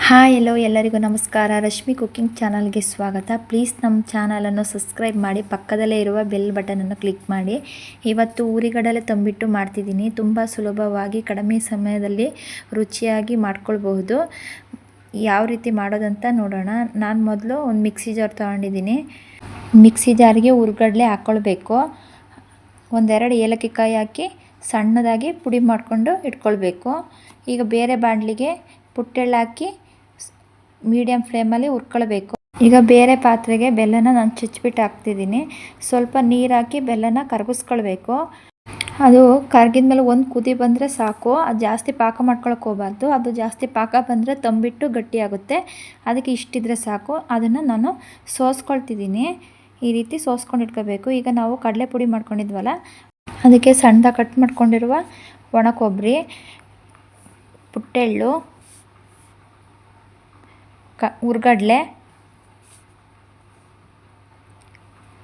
Hi ಎಲ್ಲೋ ಎಲ್ಲರಿಗೂ ನಮಸ್ಕಾರ. Rashmi cooking ಚಾನಲ್ಗೆ ಸ್ವಾಗತ. ಪ್ಲೀಸ್ ನಮ್ಮ ಚಾನಲನ್ನು ಸಬ್ಸ್ಕ್ರೈಬ್ ಮಾಡಿ, ಪಕ್ಕದಲ್ಲೇ ಇರುವ ಬೆಲ್ ಬಟನನ್ನು ಕ್ಲಿಕ್ ಮಾಡಿ. ಇವತ್ತು ಊರಿಗಡಲೆ ತಂಬಿಟ್ಟು ಮಾಡ್ತಿದ್ದೀನಿ. ತುಂಬ ಸುಲಭವಾಗಿ ಕಡಿಮೆ ಸಮಯದಲ್ಲಿ ರುಚಿಯಾಗಿ ಮಾಡ್ಕೊಳ್ಬಹುದು. ಯಾವ ರೀತಿ ಮಾಡೋದಂತ ನೋಡೋಣ. ನಾನು ಮೊದಲು ಒಂದು ಮಿಕ್ಸಿ ಜಾರ್ ತೊಗೊಂಡಿದ್ದೀನಿ. ಮಿಕ್ಸಿ ಜಾರಿಗೆ ಹುರ್ಗಡ್ಲೆ ಹಾಕ್ಕೊಳ್ಬೇಕು. ಒಂದೆರಡು ಏಲಕ್ಕಿಕಾಯಿ ಹಾಕಿ ಸಣ್ಣದಾಗಿ ಪುಡಿ ಮಾಡಿಕೊಂಡು ಇಟ್ಕೊಳ್ಬೇಕು. ಈಗ ಬೇರೆ ಬಾಣಲಿಗೆ ಪುಟ್ಟೆಳ್ಳು ಹಾಕಿ ಮೀಡಿಯಮ್ ಫ್ಲೇಮಲ್ಲಿ ಹುರ್ಕೊಳ್ಬೇಕು. ಈಗ ಬೇರೆ ಪಾತ್ರೆಗೆ ಬೆಲ್ಲನ ನಾನು ಚುಚ್ಚಿಬಿಟ್ಟು ಹಾಕ್ತಿದ್ದೀನಿ. ಸ್ವಲ್ಪ ನೀರು ಹಾಕಿ ಬೆಲ್ಲನ ಕರಗಿಸ್ಕೊಳ್ಬೇಕು. ಅದು ಕರಗಿದ ಮೇಲೆ ಒಂದು ಕುದಿ ಬಂದರೆ ಸಾಕು. ಅದು ಜಾಸ್ತಿ ಪಾಕ ಮಾಡ್ಕೊಳಕ್ಕೆ ಹೋಗಬಾರ್ದು. ಅದು ಜಾಸ್ತಿ ಪಾಕ ಬಂದರೆ ತಂಬಿಟ್ಟು ಗಟ್ಟಿಯಾಗುತ್ತೆ. ಅದಕ್ಕೆ ಇಷ್ಟಿದ್ರೆ ಸಾಕು. ಅದನ್ನು ನಾನು ಸೋಸ್ಕೊಳ್ತಿದ್ದೀನಿ. ಈ ರೀತಿ ಸೋಸ್ಕೊಂಡು ಇಟ್ಕೋಬೇಕು. ಈಗ ನಾವು ಕಡಲೆ ಪುಡಿ ಮಾಡ್ಕೊಂಡಿದ್ವಲ್ಲ, ಅದಕ್ಕೆ ಸಣ್ಣದಾಗಿ ಕಟ್ ಮಾಡ್ಕೊಂಡಿರುವ ಒಣ ಕೊಬ್ಬರಿ, ಪುಟ್ಟೆಳ್ಳು, ಹುರ್ಗಡ್ಲೆ,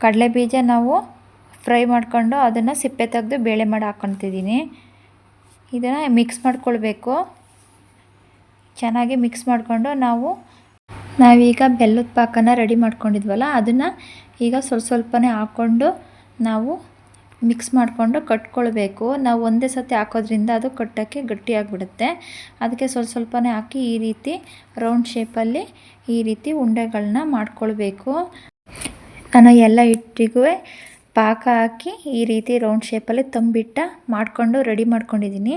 ಕಡಲೆ ಬೀಜ ನಾವು ಫ್ರೈ ಮಾಡ್ಕೊಂಡು ಅದನ್ನು ಸಿಪ್ಪೆ ತೆಗೆದು ಬೇಳೆ ಮಾಡಿ ಹಾಕ್ಕೊತಿದ್ದೀನಿ. ಇದನ್ನು ಮಿಕ್ಸ್ ಮಾಡ್ಕೊಳ್ಬೇಕು. ಚೆನ್ನಾಗಿ ಮಿಕ್ಸ್ ಮಾಡಿಕೊಂಡು ನಾವೀಗ ಬೆಲ್ಲದ ಪಾಕನ ರೆಡಿ ಮಾಡ್ಕೊಂಡಿದ್ವಲ್ಲ, ಅದನ್ನು ಈಗ ಸ್ವಲ್ಪನೇ ಹಾಕ್ಕೊಂಡು ನಾವು ಮಿಕ್ಸ್ ಮಾಡಿಕೊಂಡು ಕಟ್ಕೊಳ್ಬೇಕು. ನಾವು ಒಂದೇ ಸತಿ ಹಾಕೋದ್ರಿಂದ ಅದು ಕಟ್ಟೋಕ್ಕೆ ಗಟ್ಟಿಯಾಗಿಬಿಡುತ್ತೆ. ಅದಕ್ಕೆ ಸ್ವಲ್ಪನೇ ಹಾಕಿ ಈ ರೀತಿ ರೌಂಡ್ ಶೇಪಲ್ಲಿ ಈ ರೀತಿ ಉಂಡೆಗಳನ್ನ ಮಾಡ್ಕೊಳ್ಬೇಕು. ನಾನು ಎಲ್ಲ ಹಿಟ್ಟಿಗೂ ಪಾಕ ಹಾಕಿ ಈ ರೀತಿ ರೌಂಡ್ ಶೇಪಲ್ಲಿ ತಂಬಿಟ್ಟು ಮಾಡಿಕೊಂಡು ರೆಡಿ ಮಾಡ್ಕೊಂಡಿದ್ದೀನಿ.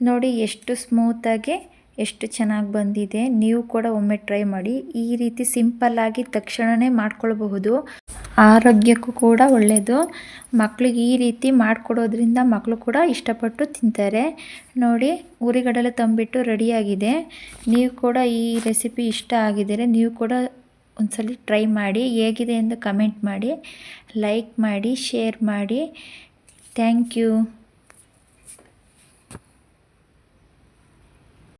ನೋಡಿ ಎಷ್ಟು ಸ್ಮೂತಾಗಿ ಎಷ್ಟು ಚೆನ್ನಾಗಿ ಬಂದಿದೆ. ನೀವು ಕೂಡ ಒಮ್ಮೆ ಟ್ರೈ ಮಾಡಿ. ಈ ರೀತಿ ಸಿಂಪಲ್ಲಾಗಿ ತಕ್ಷಣವೇ ಮಾಡ್ಕೊಳ್ಬಹುದು. ಆರೋಗ್ಯಕ್ಕೂ ಕೂಡ ಒಳ್ಳೆಯದು. ಮಕ್ಕಳಿಗೆ ಈ ರೀತಿ ಮಾಡಿಕೊಡೋದ್ರಿಂದ ಮಕ್ಕಳು ಕೂಡ ಇಷ್ಟಪಟ್ಟು ತಿಂತಾರೆ. ನೋಡಿ, ಊರಿಗಡಲೆ ತಂಬಿಟ್ಟು ರೆಡಿಯಾಗಿದೆ. ನೀವು ಕೂಡ ಈ ರೆಸಿಪಿ ಇಷ್ಟ ಆಗಿದ್ದರೆ ನೀವು ಕೂಡ ಒಂದ್ಸಲ ಟ್ರೈ ಮಾಡಿ. ಹೇಗಿದೆ ಎಂದು ಕಮೆಂಟ್ ಮಾಡಿ, ಲೈಕ್ ಮಾಡಿ, ಶೇರ್ ಮಾಡಿ. Thank you.